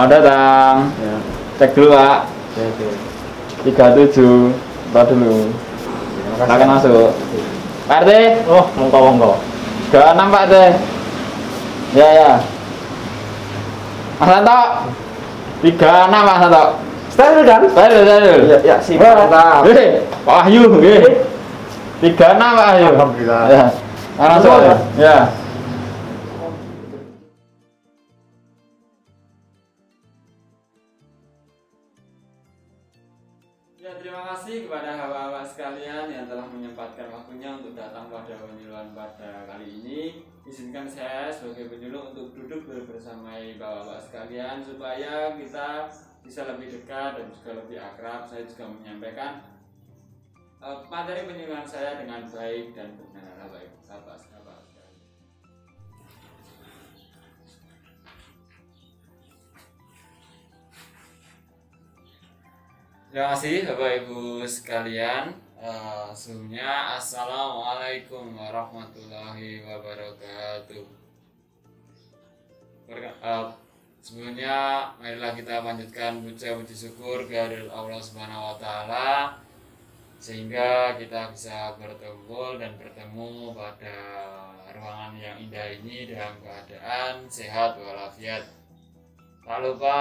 Selamat datang. Ya. Cek dulu Pak. Oke. 37. Tar dulu. Silakan masuk. Pak RT. Oh, monggo. 36 Pak RT. Ya. Mas Santo. 36 Mas Santo. Steril kan? Steril. Ya, sip. Mantap. Pak Wahyu nggih. 36 Pak Wahyu. Alhamdulillah. Ya. Langsung ya. Ya. Ya, terima kasih kepada hamba-hamba sekalian yang telah menyempatkan waktunya untuk datang pada penyuluhan pada kali ini. Izinkan saya sebagai penyuluh untuk duduk bersama bapak-bapak sekalian supaya kita bisa lebih dekat dan juga lebih akrab. Saya juga menyampaikan materi penyuluhan saya dengan baik dan benar, bapak-bapak sekalian. Terima kasih Bapak Ibu sekalian. Sebelumnya Assalamualaikum warahmatullahi wabarakatuh. Sebelumnya marilah kita panjatkan puji syukur kehadirat Allah Subhanahu wa taala sehingga kita bisa bertemu pada ruangan yang indah ini dalam keadaan sehat walafiat. Tak lupa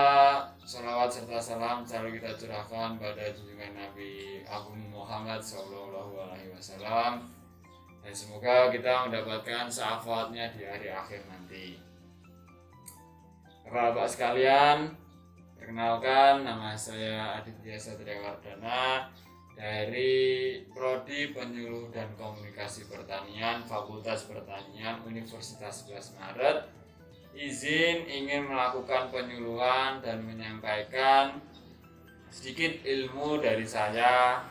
sholawat serta salam selalu kita curahkan pada junjungan Nabi Agung Muhammad SAW, dan semoga kita mendapatkan syafaatnya di hari akhir nanti. Bapak-bapak sekalian, perkenalkan, nama saya Aditya Satria Wardana dari Prodi Penyuluh dan Komunikasi Pertanian Fakultas Pertanian Universitas 11 Maret. Izin ingin melakukan penyuluhan dan menyampaikan sedikit ilmu dari saya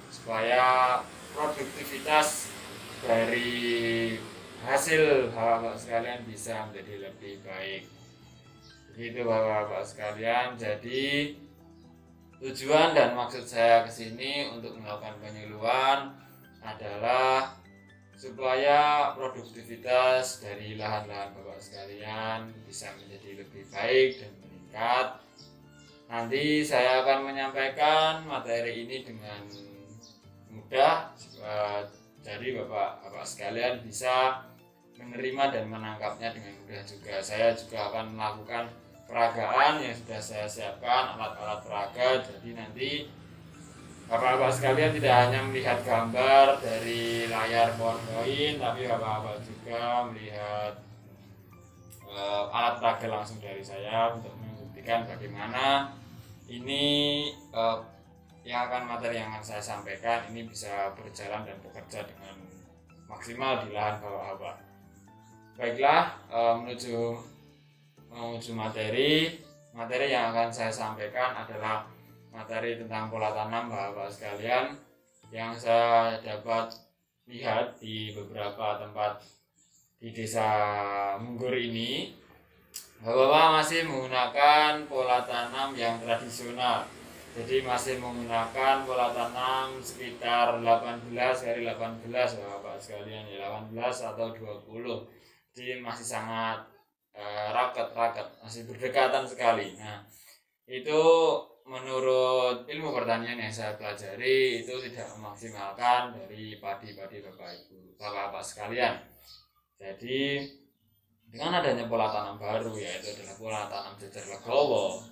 supaya produktivitas dari hasil bapak-bapak sekalian bisa menjadi lebih baik. Begitu bapak-bapak sekalian. Jadi tujuan dan maksud saya kesini untuk melakukan penyuluhan adalah supaya produktivitas dari lahan-lahan bapak sekalian bisa menjadi lebih baik dan meningkat. Nanti saya akan menyampaikan materi ini dengan mudah, jadi bapak-bapak sekalian bisa menerima dan menangkapnya dengan mudah juga. Saya juga akan melakukan peragaan yang sudah saya siapkan, alat-alat peraga, jadi nanti bapak-bapak sekalian tidak hanya melihat gambar dari layar PowerPoint, tapi bapak-bapak juga melihat alat peraga langsung dari saya untuk membuktikan bagaimana ini materi yang akan saya sampaikan ini bisa berjalan dan bekerja dengan maksimal di lahan bapak-bapak. Baiklah, menuju materi yang akan saya sampaikan adalah materi tentang pola tanam bapak-bapak sekalian yang saya dapat lihat di beberapa tempat di desa Munggur ini. Bapak-bapak masih menggunakan pola tanam yang tradisional, jadi masih menggunakan pola tanam sekitar 18 kali 18 bapak-bapak sekalian, ya 18 atau 20, jadi masih sangat raket, masih berdekatan sekali. Nah, itu menurut ilmu pertanian yang saya pelajari itu tidak memaksimalkan dari padi-padi bapak-bapak sekalian. Jadi dengan adanya pola tanam baru, yaitu adalah pola tanam jejer legowo,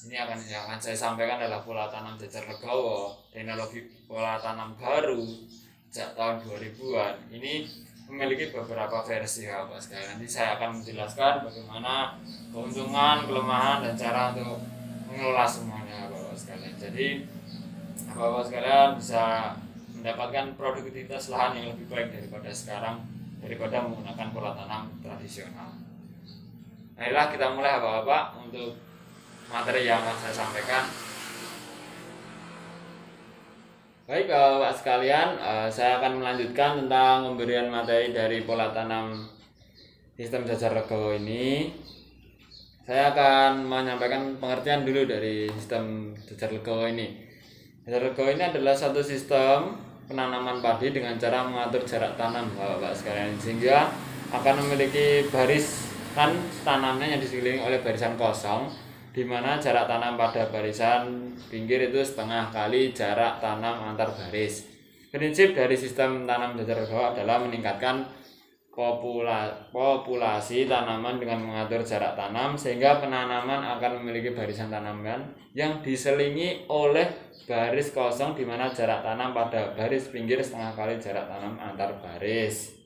ini yang akan saya sampaikan adalah pola tanam jejer legowo, teknologi pola tanam baru sejak tahun 2000-an. Ini memiliki beberapa versi bapak sekalian. Nanti saya akan menjelaskan bagaimana keuntungan, kelemahan, dan cara untuk mengelola semuanya bapak sekalian. Jadi bapak sekalian bisa mendapatkan produktivitas lahan yang lebih baik daripada menggunakan pola tanam tradisional. Baiklah, kita mulai bapak untuk materi yang akan saya sampaikan. Baik bapak sekalian, saya akan melanjutkan tentang pemberian materi dari pola tanam sistem jejer legowo ini. Saya akan menyampaikan pengertian dulu dari sistem jejer legowo ini. Jejer legowo ini adalah satu sistem penanaman padi dengan cara mengatur jarak tanam bapak sekalian, sehingga akan memiliki barisan tanamnya yang dikelilingi oleh barisan kosong di mana jarak tanam pada barisan pinggir itu setengah kali jarak tanam antar baris. Prinsip dari sistem tanam jajar legowo adalah meningkatkan populasi tanaman dengan mengatur jarak tanam sehingga penanaman akan memiliki barisan tanaman yang diselingi oleh baris kosong di mana jarak tanam pada baris pinggir setengah kali jarak tanam antar baris.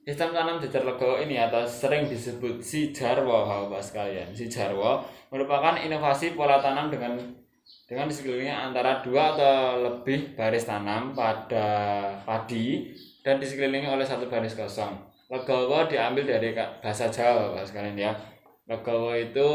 Sistem tanam jajar legowo ini atau sering disebut sijarwo Bapak sekalian. Sijarwo merupakan inovasi pola tanam dengan disekelilingnya antara 2 atau lebih baris tanam pada padi dan disekelilingi oleh satu baris kosong. Legowo diambil dari bahasa Jawa Bapak sekalian ya. Legowo itu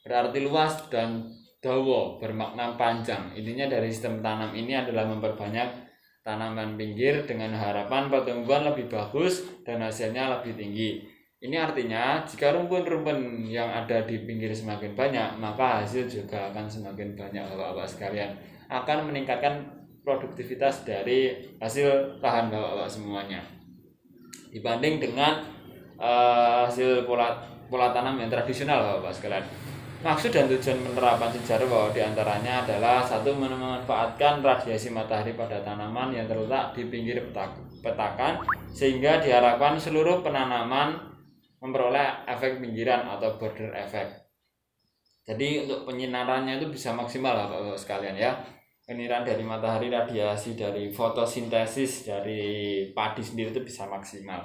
berarti luas dan dawa bermakna panjang. Intinya dari sistem tanam ini adalah memperbanyak tanaman pinggir dengan harapan pertumbuhan lebih bagus dan hasilnya lebih tinggi. Ini artinya jika rumpun-rumpun yang ada di pinggir semakin banyak, maka hasil juga akan semakin banyak Bapak-bapak sekalian. Akan meningkatkan produktivitas dari hasil lahan Bapak-bapak semuanya. Dibanding dengan hasil pola tanam yang tradisional Bapak-bapak sekalian. Maksud dan tujuan penerapan sijarwo diantaranya adalah satu, memanfaatkan radiasi matahari pada tanaman yang terletak di pinggir petakan sehingga diharapkan seluruh penanaman memperoleh efek pinggiran atau border effect. Jadi untuk penyinarannya itu bisa maksimal Bapak-bapak sekalian ya. Penyinaran dari matahari, radiasi dari fotosintesis dari padi sendiri itu bisa maksimal.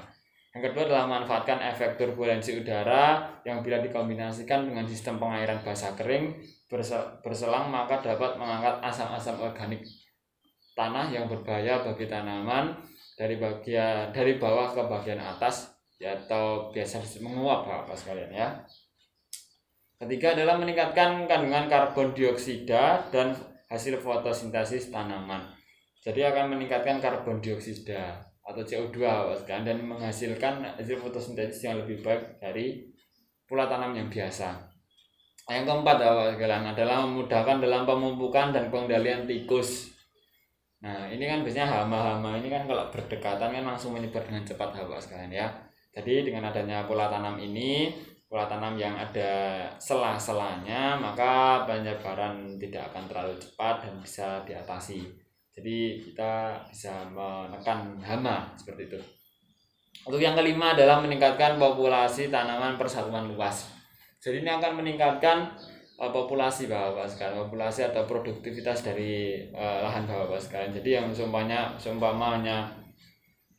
Yang kedua adalah memanfaatkan efek turbulensi udara yang bila dikombinasikan dengan sistem pengairan basah kering berselang maka dapat mengangkat asam-asam organik tanah yang berbahaya bagi tanaman dari bawah ke bagian atas ya, atau biasa menguap Bapak sekalian ya. Ketiga adalah meningkatkan kandungan karbon dioksida dan hasil fotosintesis tanaman. Jadi akan meningkatkan karbon dioksida atau CO2 dan menghasilkan hasil fotosintesis yang lebih baik dari pola tanam yang biasa. Yang keempat adalah memudahkan dalam pemupukan dan pengendalian tikus. Nah ini kan biasanya hama-hama ini kan kalau berdekatan kan langsung menyebar dengan cepat Bapak sekalian ya. Jadi dengan adanya pola tanam ini, pola tanam yang ada sela-selanya, maka penyebaran tidak akan terlalu cepat dan bisa diatasi. Jadi kita bisa menekan hama seperti itu. Untuk yang kelima adalah meningkatkan populasi tanaman persatuan luas. Jadi ini akan meningkatkan populasi Bapak sekalian, populasi atau produktivitas dari lahan Bapak sekalian. Jadi yang seumpamanya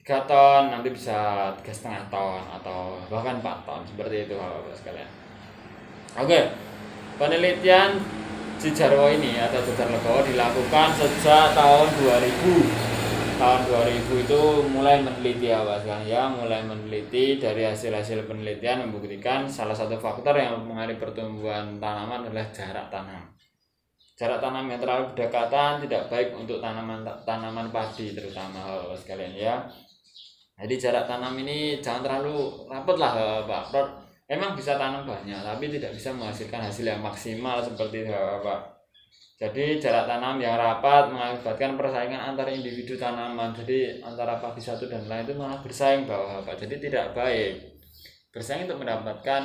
3 ton nanti bisa 3,5 ton atau bahkan 4 ton seperti itu Bapak sekalian. Oke, penelitian sijarwo ini atau jajar legowo dilakukan sejak tahun 2000. Tahun 2000 itu mulai meneliti Bapak sekalian ya, mulai meneliti. Dari hasil-hasil penelitian membuktikan salah satu faktor yang mempengaruhi pertumbuhan tanaman adalah jarak tanam. Jarak tanam yang terlalu berdekatan tidak baik untuk tanaman padi terutama Bapak sekalian ya. Jadi jarak tanam ini jangan terlalu rapat lah Pak. Emang bisa tanam banyak tapi tidak bisa menghasilkan hasil yang maksimal seperti itu Pak. Jadi jarak tanam yang rapat mengakibatkan persaingan antar individu tanaman. Jadi antara padi satu dan lain itu malah bersaing Bapak. Jadi tidak baik. Bersaing untuk mendapatkan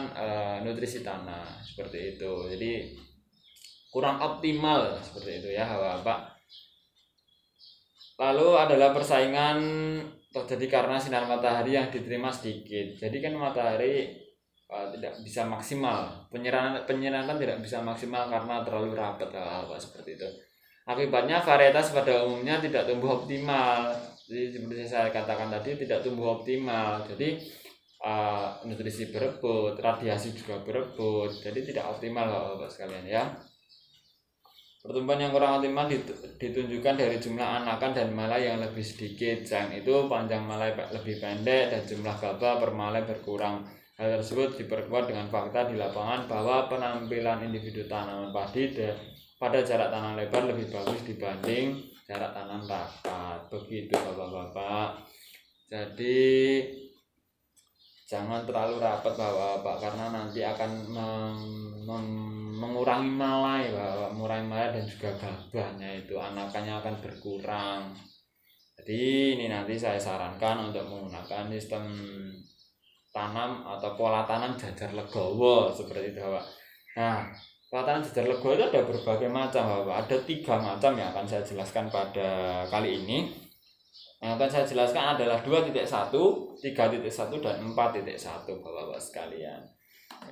nutrisi tanah seperti itu. Jadi kurang optimal seperti itu ya Bapak. Lalu adalah persaingan terjadi karena sinar matahari yang diterima sedikit. Jadi kan matahari tidak bisa maksimal, penyiraman tidak bisa maksimal karena terlalu rapat seperti itu. Akibatnya varietas pada umumnya tidak tumbuh optimal. Jadi seperti saya katakan tadi tidak tumbuh optimal. Jadi nutrisi berebut, radiasi juga berebut. Jadi tidak optimal Bapak sekalian ya. Pertumbuhan yang kurang optimal ditunjukkan dari jumlah anakan dan malai yang lebih sedikit. Selain itu panjang malai lebih pendek dan jumlah gabah per malai berkurang. Hal tersebut diperkuat dengan fakta di lapangan bahwa penampilan individu tanaman padi pada jarak tanam lebar lebih bagus dibanding jarak tanam rapat. Begitu Bapak-bapak. Jadi jangan terlalu rapat Bapak karena nanti akan mengurangi malai Bapak, mengurangi malai dan juga gabahnya itu anakannya akan berkurang. Jadi ini nanti saya sarankan untuk menggunakan sistem tanam atau pola tanam jajar legowo seperti itu Bapak. Nah, pola tanam jajar legowo itu ada berbagai macam Bapak. Ada 3 macam yang akan saya jelaskan pada kali ini. Yang akan saya jelaskan adalah 2.1, 3.1 dan 4.1 Bapak-bapak sekalian.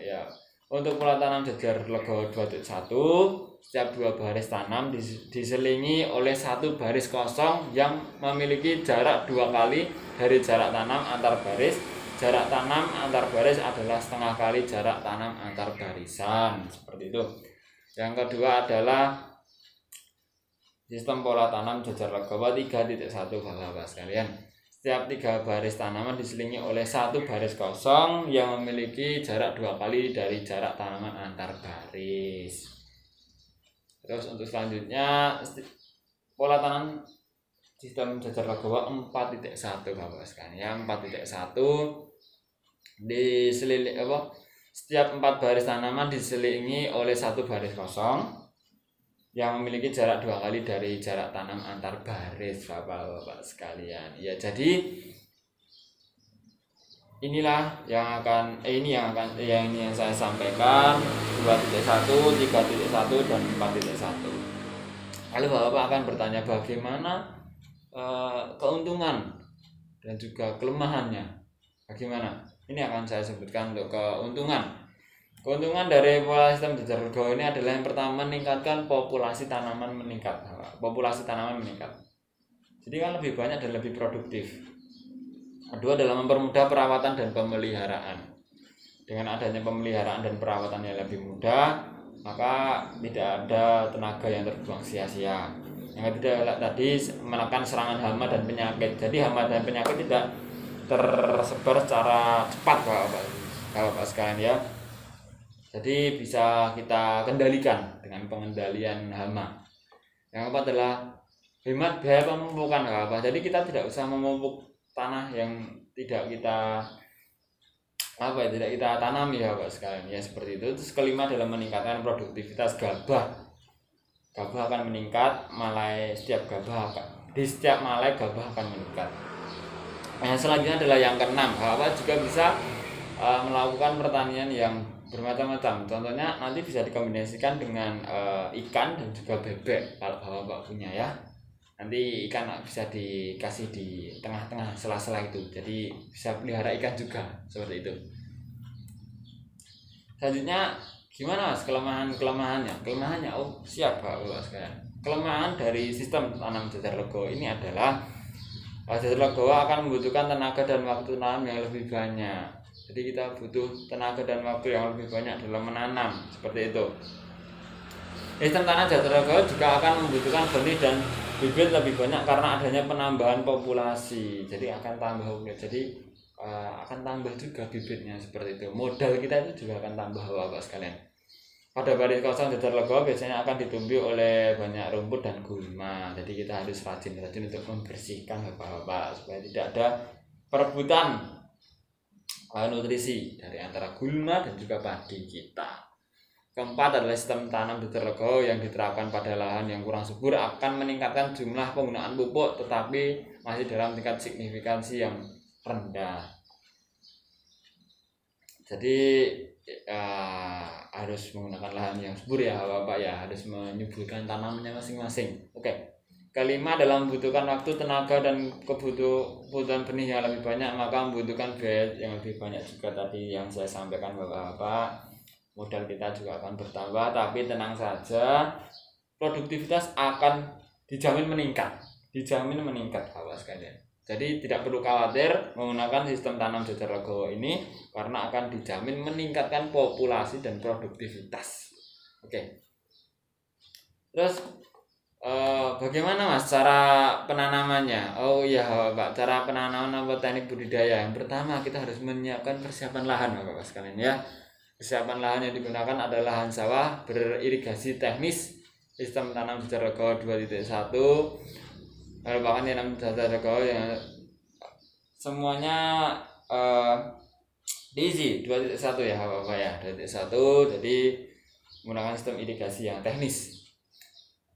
Ya, untuk pola tanam jajar legowo 2.1, setiap 2 baris tanam diselingi oleh 1 baris kosong yang memiliki jarak 2 kali dari jarak tanam antar baris. Jarak tanam antar baris adalah setengah kali jarak tanam antar barisan, seperti itu. Yang kedua adalah sistem pola tanam jajar legowo 3.1 Bapak-bapak sekalian. Setiap 3 baris tanaman diselingi oleh 1 baris kosong yang memiliki jarak 2 kali dari jarak tanaman antar baris. Terus untuk selanjutnya pola tanam sistem jajar legowo 4.1 Bapak sekalian. 4.1 setiap 4 baris tanaman diselingi oleh 1 baris kosong yang memiliki jarak 2 kali dari jarak tanam antar baris Bapak-bapak sekalian. Ya, jadi inilah yang saya sampaikan 2.1, 3.1 dan 4.1. Lalu Bapak akan bertanya bagaimana keuntungan dan juga kelemahannya. Bagaimana? Ini akan saya sebutkan untuk keuntungan. Keuntungan dari pola sistem jajar legowo ini adalah yang pertama meningkatkan populasi tanaman meningkat. Populasi tanaman meningkat. Jadi kan lebih banyak dan lebih produktif. Kedua adalah mempermudah perawatan dan pemeliharaan. Dengan adanya pemeliharaan dan perawatan yang lebih mudah, maka tidak ada tenaga yang terbuang sia-sia. Yang ketiga adalah tadi menekan serangan hama dan penyakit. Jadi hama dan penyakit tidak tersebar secara cepat Bapak sekalian ya. Jadi bisa kita kendalikan dengan pengendalian hama. Yang keempat adalah hemat biaya pemupukan Bapak. Jadi kita tidak usah memupuk tanah yang tidak kita tanami Bapak sekalian ya, seperti itu. Terus kelima adalah meningkatkan produktivitas gabah. Gabah akan meningkat, di setiap malai gabah akan meningkat. Yang selanjutnya adalah yang keenam, Bapak juga bisa melakukan pertanian yang bermacam-macam. Contohnya nanti bisa dikombinasikan dengan ikan dan juga bebek kalau Bapak punya ya. Nanti ikan bisa dikasih di tengah-tengah sela-sela itu, jadi bisa pelihara ikan juga seperti itu. Selanjutnya gimana Mas kelemahannya? Siap Bapak sekalian. Kelemahan dari sistem tanam jajar legowo ini adalah jajar legowo akan membutuhkan tenaga dan waktu tanam yang lebih banyak. Jadi kita butuh tenaga dan waktu yang lebih banyak dalam menanam, seperti itu. Sistem tanam jajar legowo juga akan membutuhkan benih dan bibit lebih banyak karena adanya penambahan populasi. Jadi akan tambah juga bibitnya, seperti itu. Modal kita itu juga akan tambah Bapak sekalian. Pada baris kosong jajar legowo biasanya akan ditumbuhi oleh banyak rumput dan gulma. Jadi kita harus rajin-rajin untuk membersihkan Bapak supaya tidak ada perebutan nutrisi dari antara gulma dan juga padi kita. Keempat adalah sistem tanam jajar legowo yang diterapkan pada lahan yang kurang subur akan meningkatkan jumlah penggunaan pupuk, tetapi masih dalam tingkat signifikansi yang rendah. Jadi harus menggunakan lahan yang subur ya Bapak ya, harus menyuburkan tanamannya masing-masing. Oke. Kelima adalah membutuhkan waktu, tenaga dan kebutuhan benih yang lebih banyak, maka membutuhkan biaya yang lebih banyak juga tadi yang saya sampaikan Bapak. Modal kita juga akan bertambah, tapi tenang saja, produktivitas akan dijamin meningkat Bapak sekalian. Jadi tidak perlu khawatir menggunakan sistem tanam jajar legowo ini karena akan dijamin meningkatkan populasi dan produktivitas. Oke. Terus bagaimana Mas cara penanamannya? Oh iya Bapak, cara penanaman teknik budidaya. Yang pertama kita harus menyiapkan persiapan lahan Bapak sekalian ya. Persiapan lahan yang digunakan adalah lahan sawah beririgasi teknis, sistem tanam jajar legowo 2.1, merupakan tanam jajar legowo yang semuanya diisi 2.1 ya Bapak ya, 2.1. Jadi menggunakan sistem irigasi yang teknis.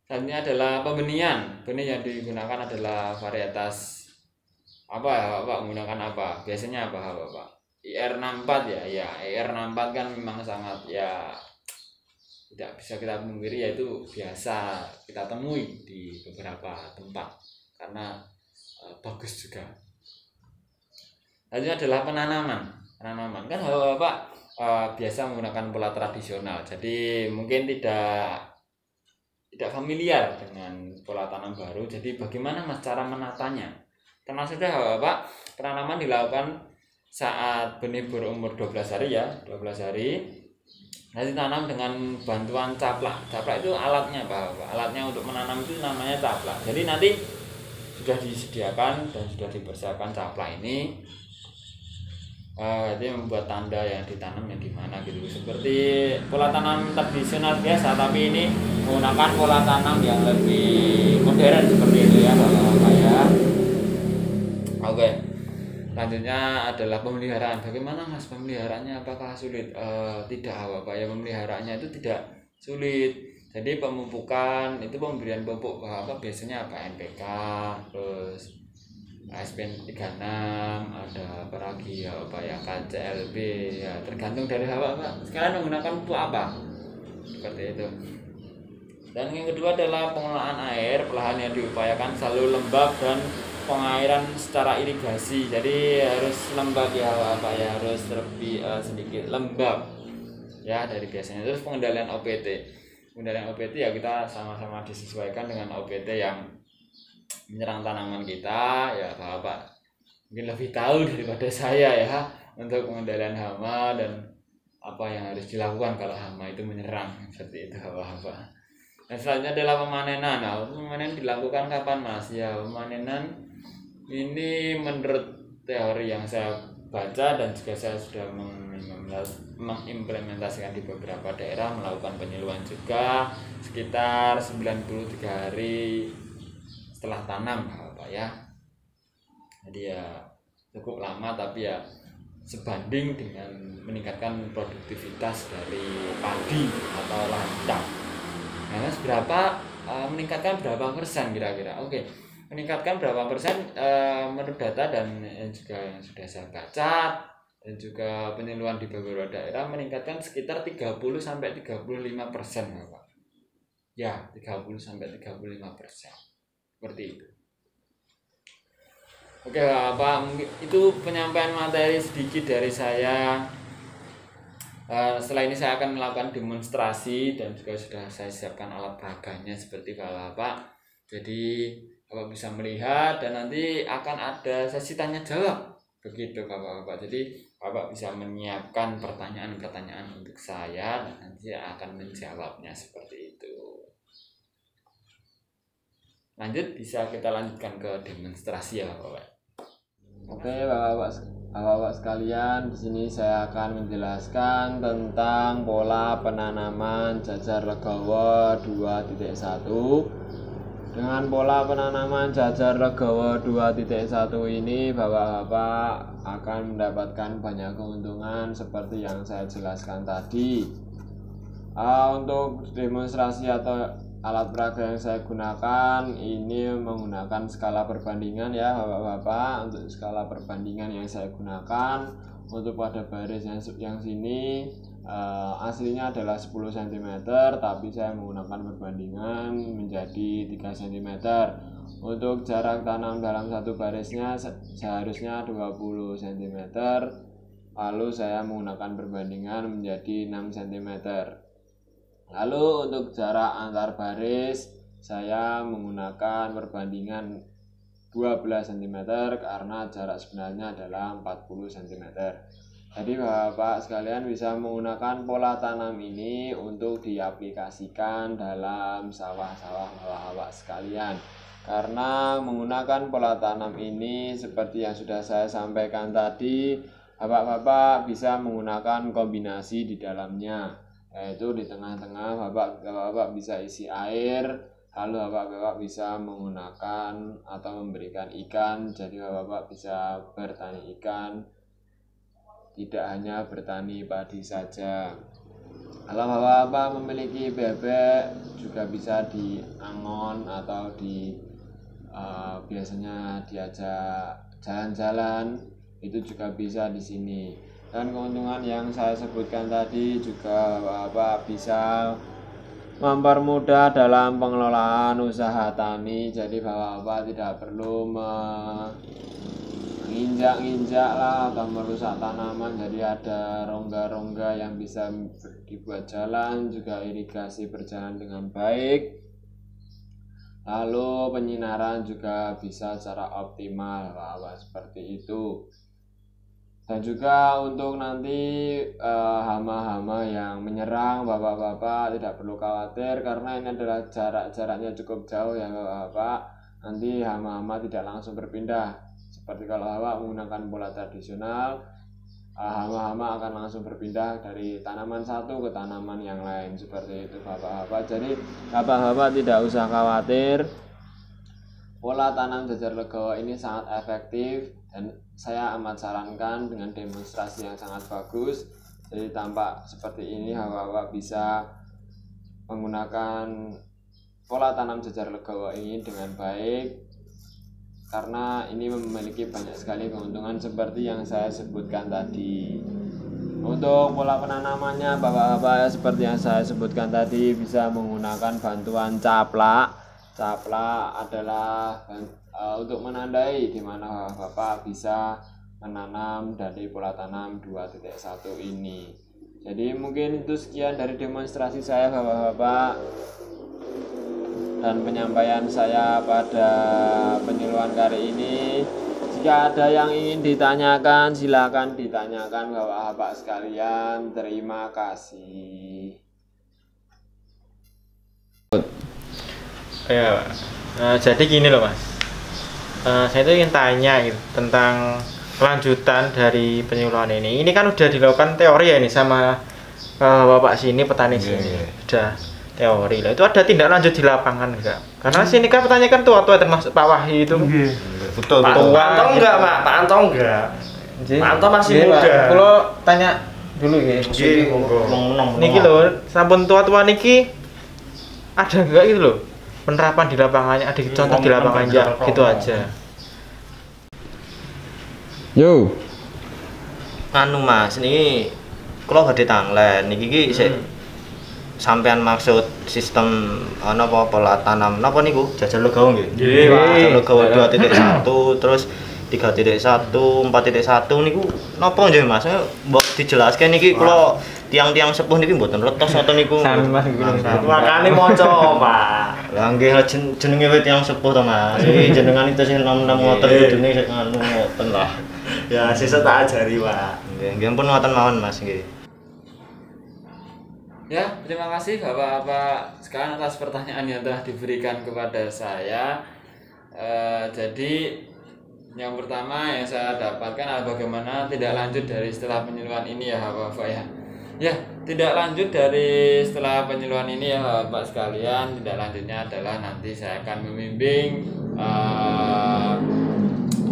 Selanjutnya adalah pembenihan. Benih yang digunakan adalah varietas apa ya Bapak? Menggunakan apa? Biasanya apa Bapak? IR64 ya IR64 kan memang sangat ya tidak bisa kita pungkiri, yaitu biasa kita temui di beberapa tempat karena bagus juga. Lanjutnya adalah penanaman kan Bapak biasa menggunakan pola tradisional, jadi mungkin tidak familiar dengan pola tanam baru. Jadi bagaimana Mas cara menatanya? Tenang saja Bapak, penanaman dilakukan saat benih berumur 12 hari ya, 12 hari. Nanti tanam dengan bantuan caplak. Caplak itu alatnya Bapak. Alatnya untuk menanam itu namanya caplak. Jadi nanti sudah disediakan dan sudah dipersiapkan caplak ini. Itu membuat tanda yang ditanam yang di mana gitu. Seperti pola tanam tradisional biasa, tapi ini menggunakan pola tanam yang lebih modern seperti itu ya Bapak ya. Oke. Selanjutnya adalah pemeliharaan. Bagaimana Mas pemeliharaannya? Apakah sulit? Tidak Bapak ya, pemeliharaannya itu tidak sulit. Jadi pemupukan itu pemberian pupuk Bapak biasanya apa? NPK, terus SPN 36, ada apa lagi ya Bapak ya, KCLB ya, tergantung dari Bapak. Sekarang menggunakan pupuk apa? Seperti itu. Dan yang kedua adalah pengelolaan air. Pelahan yang diupayakan selalu lembab dan pengairan secara irigasi, jadi harus lembab ya Bapak ya, harus lebih sedikit lembab ya dari biasanya. Terus pengendalian OPT ya, kita sama-sama disesuaikan dengan OPT yang menyerang tanaman kita ya Bapak, mungkin lebih tahu daripada saya ya untuk pengendalian hama dan apa yang harus dilakukan kalau hama itu menyerang, seperti itu Bapak. Dan selanjutnya adalah pemanenan. Nah, pemanenan dilakukan kapan Mas? Ya, pemanenan ini menurut teori yang saya baca dan juga saya sudah mengimplementasikan di beberapa daerah, melakukan penyuluhan juga sekitar 93 hari setelah tanam Bapak ya. Jadi ya cukup lama, tapi ya sebanding dengan meningkatkan produktivitas dari padi atau lancang. Nah, berapa meningkatkan berapa persen kira-kira? Oke. Meningkatkan berapa persen menurut data dan juga yang sudah saya baca dan juga penyuluhan di beberapa daerah, meningkatkan sekitar 30-35% Bapak. Ya, 30-35%. Seperti itu. Oke Bapak, itu penyampaian materi sedikit dari saya. Setelah ini saya akan melakukan demonstrasi dan juga sudah saya siapkan alat peraganya seperti Bapak. Jadi Bapak bisa melihat dan nanti akan ada sesi tanya jawab begitu Bapak. Jadi Bapak bisa menyiapkan pertanyaan-pertanyaan untuk saya dan nanti akan menjawabnya seperti itu. Lanjut, bisa kita lanjutkan ke demonstrasi ya Bapak. Oke Bapak sekalian, di sini saya akan menjelaskan tentang pola penanaman jajar legowo 2.1. Dengan pola penanaman jajar legowo 2.1 ini, Bapak-bapak akan mendapatkan banyak keuntungan seperti yang saya jelaskan tadi. Untuk demonstrasi atau alat peraga yang saya gunakan ini menggunakan skala perbandingan ya Bapak-bapak. Untuk skala perbandingan yang saya gunakan untuk pada baris yang sini aslinya adalah 10 cm, tapi saya menggunakan perbandingan menjadi 3 cm. Untuk jarak tanam dalam satu barisnya seharusnya 20 cm, lalu saya menggunakan perbandingan menjadi 6 cm. Lalu untuk jarak antar baris saya menggunakan perbandingan 12 cm karena jarak sebenarnya adalah 40 cm. Jadi Bapak sekalian bisa menggunakan pola tanam ini untuk diaplikasikan dalam sawah-sawah Bapak sekalian. Karena menggunakan pola tanam ini seperti yang sudah saya sampaikan tadi, Bapak-bapak bisa menggunakan kombinasi di dalamnya, yaitu di tengah-tengah Bapak bisa isi air, lalu Bapak-bapak bisa menggunakan atau memberikan ikan. Jadi Bapak bisa bertani ikan, tidak hanya bertani padi saja. Kalau Bapak memiliki bebek juga bisa diangon atau biasanya diajak jalan-jalan, itu juga bisa di sini. Dan keuntungan yang saya sebutkan tadi juga Bapak bisa mempermudah dalam pengelolaan usaha tani. Jadi Bapak tidak perlu menginjak-injak lah atau merusak tanaman. Jadi ada rongga-rongga yang bisa dibuat jalan, juga irigasi berjalan dengan baik. Lalu penyinaran juga bisa secara optimal, Bapak, seperti itu. Dan juga untuk nanti hama-hama yang menyerang Bapak-bapak tidak perlu khawatir, karena ini adalah jaraknya cukup jauh ya Bapak. Nanti hama-hama tidak langsung berpindah. Seperti kalau Bapak menggunakan pola tradisional, hama-hama akan langsung berpindah dari tanaman satu ke tanaman yang lain, seperti itu Bapak-bapak. Jadi Bapak-bapak tidak usah khawatir. Pola tanam jajar legowo ini sangat efektif dan saya amat sarankan dengan demonstrasi yang sangat bagus. Jadi tampak seperti ini, Bapak bisa menggunakan pola tanam jajar legowo ini dengan baik, karena ini memiliki banyak sekali keuntungan seperti yang saya sebutkan tadi. Untuk pola penanamannya Bapak-bapak seperti yang saya sebutkan tadi, bisa menggunakan bantuan caplak. Caplak adalah untuk menandai di mana Bapak bisa menanam dari pola tanam 2.1 ini. Jadi mungkin itu sekian dari demonstrasi saya Bapak-bapak dan penyampaian saya pada penyuluhan kali ini. Jika ada yang ingin ditanyakan, silakan ditanyakan Bapak-bapak sekalian. Terima kasih. Ya, jadi gini loh Mas, saya tuh ingin tanya gitu tentang kelanjutan dari penyuluhan ini. Ini kan udah dilakukan teori ya ini sama Bapak sini, petani sini, udah teori lah. Itu ada tindak lanjut di lapangan enggak? Karena sini kan petani kan tua-tua, termasuk Pak Wahyu itu. Betul. Pak Anto enggak Pak? Pak Anto enggak. Pak Anto masih muda. Kalau tanya dulu ya. Niki loh, sampun tua-tua niki ada enggak gitu loh? Penerapan di lapangannya, ada contoh di lapangan aja, gitu aja. Yo. Anu Mas, niki kula badhe tanglen. Niki sik sampean maksud sistem ana apa pola tanam napa niku? Jajar legowo nggih. Nggih, Pak. Jajar legowo 2.1 terus 3.1, 4.1 niku napa nggih Mas? Mbok dijelaske niki kula tiang-tiang sepuh niki mboten retos ngoten niku. Sami Mas niku. Makane maca, Pak. Lah nggih jenenge wae tiang sepuh to Mas. Iki jenengan itu sing nom-nom ngoten kudune sik nganu ngoten lah. Ya sesuk tak ajari, Pak. Nggih, nggih pun ngoten mawon Mas nggih. Ya, terima kasih Bapak-bapak sekalian atas pertanyaan yang telah diberikan kepada saya. Jadi yang pertama yang saya dapatkan adalah bagaimana tidak lanjut dari setelah penyuluhan ini ya Bapak ya. Ya, tidak lanjut dari setelah penyuluhan ini ya Bapak sekalian. Tidak lanjutnya adalah nanti saya akan membimbing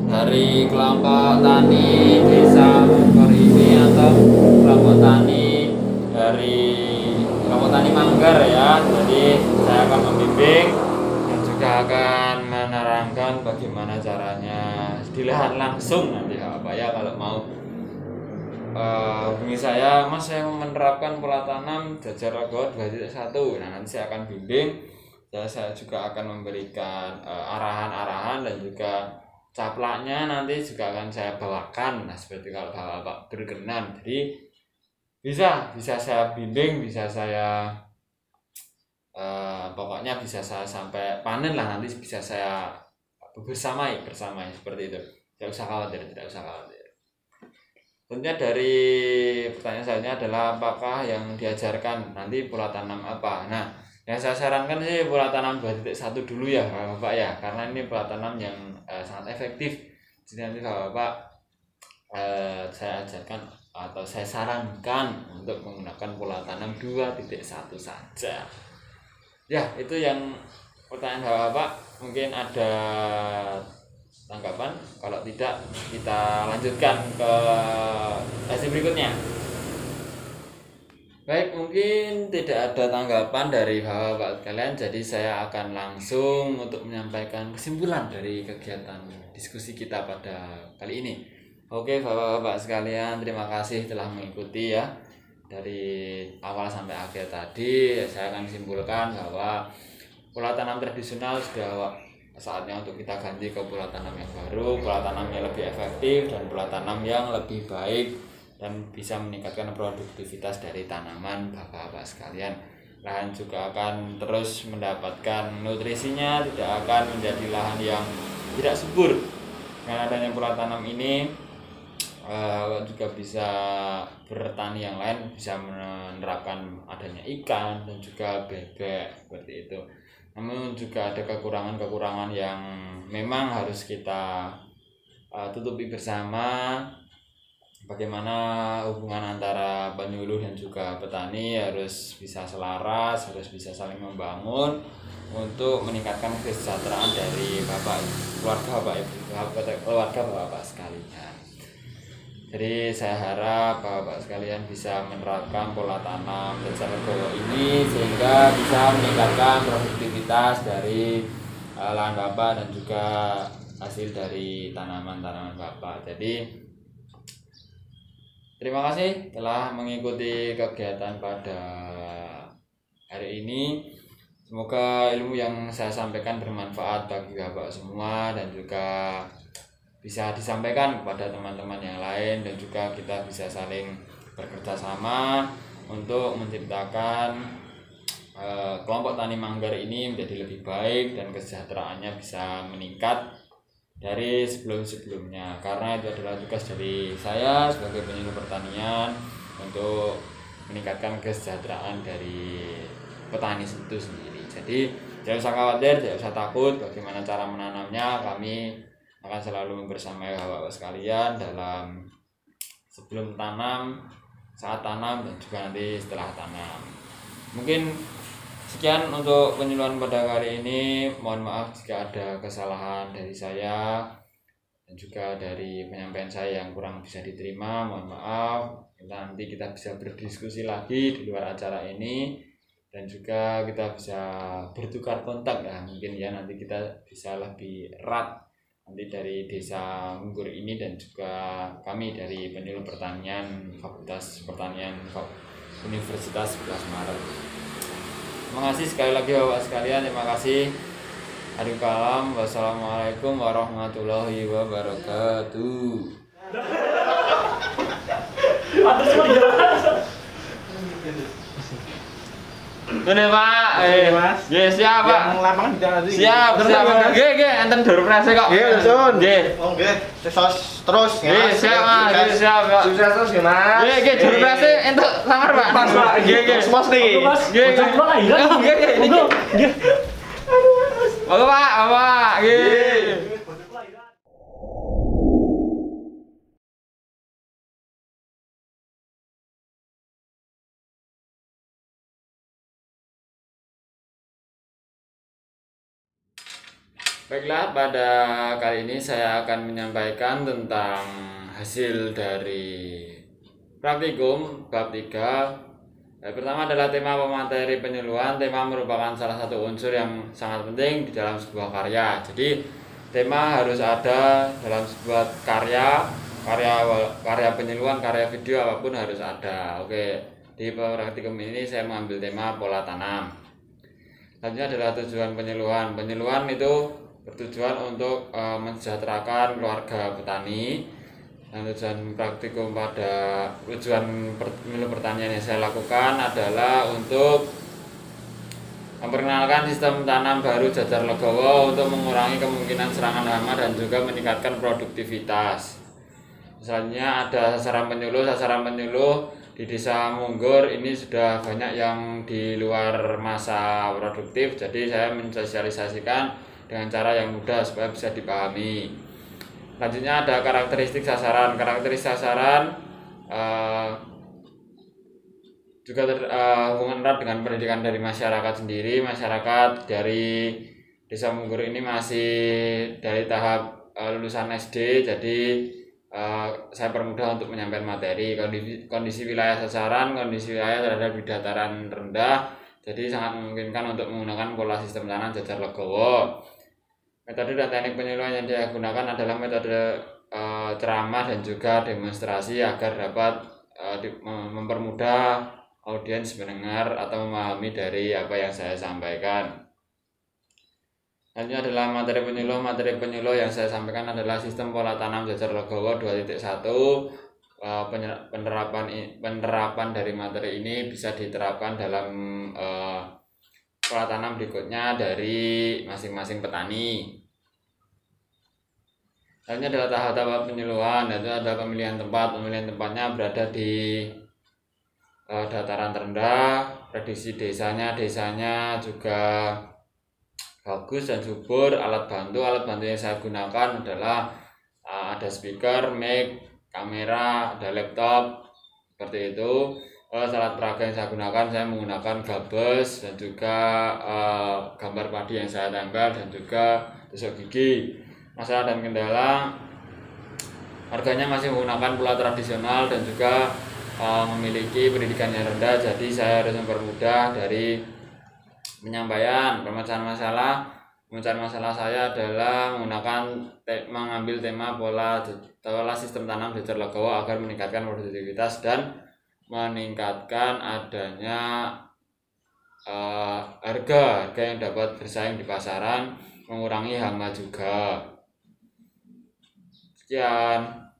dari kelompok tani desa Bogor ini atau kelompok tani dari kelompok tani Manggar ya. Jadi saya akan membimbing dan juga akan menerangkan bagaimana caranya dilihat langsung nanti Bapak ya. Kalau mau hubungi saya, Mas saya mau menerapkan pola tanam jajar legowo 2.1. Nah nanti saya akan bimbing dan saya juga akan memberikan arahan-arahan dan juga caplaknya nanti juga akan saya bawakan. Nah seperti kalau Bapak berkenan, jadi bisa saya bimbing, bisa saya pokoknya bisa saya sampai panen lah, nanti bisa saya bersamai seperti itu. Tidak usah khawatir. Tentunya dari pertanyaan selanjutnya adalah apakah yang diajarkan nanti pola tanam apa. Nah yang saya sarankan sih pola tanam 2.1 dulu ya Bapak ya, karena ini pola tanam yang sangat efektif. Jadi nanti Bapak saya ajarkan atau saya sarankan untuk menggunakan pola tanam 2.1 saja. Ya, itu yang pertanyaan Bapak. Mungkin ada tanggapan, kalau tidak kita lanjutkan ke sesi berikutnya. Baik, mungkin tidak ada tanggapan dari Bapak sekalian, jadi saya akan langsung untuk menyampaikan kesimpulan dari kegiatan diskusi kita pada kali ini. Oke Bapak-bapak sekalian, terima kasih telah mengikuti ya. Dari awal sampai akhir tadi saya akan simpulkan bahwa pola tanam tradisional sudah saatnya untuk kita ganti ke pola tanam yang baru, pola tanam yang lebih efektif dan pola tanam yang lebih baik dan bisa meningkatkan produktivitas dari tanaman Bapak-bapak sekalian. Lahan juga akan terus mendapatkan nutrisinya, tidak akan menjadi lahan yang tidak subur. Dengan adanya pola tanam ini juga bisa bertani yang lain, bisa menerapkan adanya ikan dan juga bebek seperti itu. Namun juga ada kekurangan-kekurangan yang memang harus kita tutupi bersama. Bagaimana hubungan antara penyuluh dan juga petani harus bisa selaras, harus bisa saling membangun untuk meningkatkan kesejahteraan dari keluarga bapak sekalian. Jadi saya harap bapak sekalian bisa menerapkan pola tanam dasar legowo ini sehingga bisa meningkatkan produktivitas dari lahan bapak dan juga hasil dari tanaman-tanaman bapak. Jadi terima kasih telah mengikuti kegiatan pada hari ini. Semoga ilmu yang saya sampaikan bermanfaat bagi bapak semua dan juga bisa disampaikan kepada teman-teman yang lain dan juga kita bisa saling bekerja sama untuk menciptakan kelompok tani manggar ini menjadi lebih baik dan kesejahteraannya bisa meningkat dari sebelum-sebelumnya, karena itu adalah tugas dari saya sebagai penyuluh pertanian untuk meningkatkan kesejahteraan dari petani itu sendiri. Jadi jangan usah khawatir, jangan usah takut bagaimana cara menanamnya. Kami akan selalu membersamai bapak-bapak sekalian dalam sebelum tanam, saat tanam dan juga nanti setelah tanam. Mungkin sekian untuk penyuluhan pada kali ini. Mohon maaf jika ada kesalahan dari saya dan juga dari penyampaian saya yang kurang bisa diterima. Mohon maaf. Nanti kita bisa berdiskusi lagi di luar acara ini dan juga kita bisa bertukar kontak ya. Mungkin ya nanti kita bisa lebih erat nanti dari Desa Munggur ini dan juga kami dari penyuluh pertanian Fakultas Pertanian Universitas 11 Maret. Terima kasih sekali lagi bapak sekalian, terima kasih. Aduh kalam, wassalamualaikum warahmatullahi wabarakatuh. Ini pak, Mas. siap pak. Yang lapangan di dalam Siap. Enten dur prase kok. Sun. Oh nggih, terus ya. Siap mas, siap pak. Sukses terus ya, Mas. Dur prase entuk sangar pak. Mas, Pak. Mas nih. Oke pak, apa? Baiklah, pada kali ini saya akan menyampaikan tentang hasil dari praktikum bab 3. Yang pertama adalah tema pemateri penyuluhan. Tema merupakan salah satu unsur yang sangat penting di dalam sebuah karya. Jadi, tema harus ada dalam sebuah karya penyuluhan, karya video apapun harus ada. Oke, di praktikum ini saya mengambil tema pola tanam. Selanjutnya adalah tujuan penyuluhan. Penyuluhan itu bertujuan untuk mensejahterakan keluarga petani. Dan tujuan praktikum pada tujuan penyuluh pertanian yang saya lakukan adalah untuk memperkenalkan sistem tanam baru jajar legowo untuk mengurangi kemungkinan serangan hama dan juga meningkatkan produktivitas. Selanjutnya ada sasaran penyuluh di Desa Munggur ini sudah banyak yang di luar masa produktif, jadi saya mensosialisasikan dengan cara yang mudah supaya bisa dipahami. Selanjutnya ada karakteristik sasaran. Karakteristik sasaran juga hubungan erat dengan pendidikan dari masyarakat sendiri. Masyarakat dari Desa Munggur ini masih dari tahap lulusan SD, jadi saya permudah untuk menyampaikan materi. Kondisi wilayah sasaran, kondisi wilayah terhadap di dataran rendah, jadi sangat memungkinkan untuk menggunakan pola sistem tanam jajar legowo. Metode dan teknik penyuluhan yang digunakan adalah metode ceramah dan juga demonstrasi agar dapat mempermudah audiens mendengar atau memahami dari apa yang saya sampaikan. Selanjutnya adalah materi penyuluh. Materi penyuluh yang saya sampaikan adalah sistem pola tanam Jajar Legowo 2.1. Penerapan dari materi ini bisa diterapkan dalam pola tanam berikutnya dari masing-masing petani. Selanjutnya adalah tahap-tahap penyuluhan, yaitu ada pemilihan tempat. Pemilihan tempatnya berada di dataran terendah, prediksi desanya juga bagus dan subur. Alat bantu yang saya gunakan adalah ada speaker, mic, kamera, ada laptop seperti itu. Alat peraga yang saya gunakan, saya menggunakan gabus dan juga gambar padi yang saya tempel dan juga tusuk gigi. Masalah dan kendala, harganya masih menggunakan pola tradisional dan juga memiliki pendidikan yang rendah, jadi saya harus mempermudah dari penyampaian. Pemecahan masalah saya adalah mengambil tema pola sistem tanam Jajar Legowo agar meningkatkan produktivitas dan meningkatkan adanya harga yang dapat bersaing di pasaran, mengurangi hama juga. Sekian.